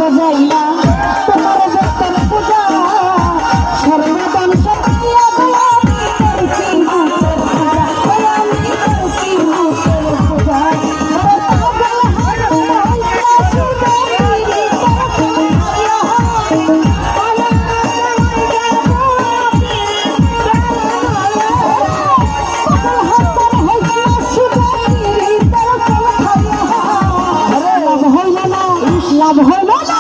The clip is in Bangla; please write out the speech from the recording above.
যাই না তোমার যতন পূজা সর্বদান সত্যিয়া আমি করছি মুখের পূজা আমি করছি মুখের পূজা পাগল হইয়া সুন্দরী লাভ হইল না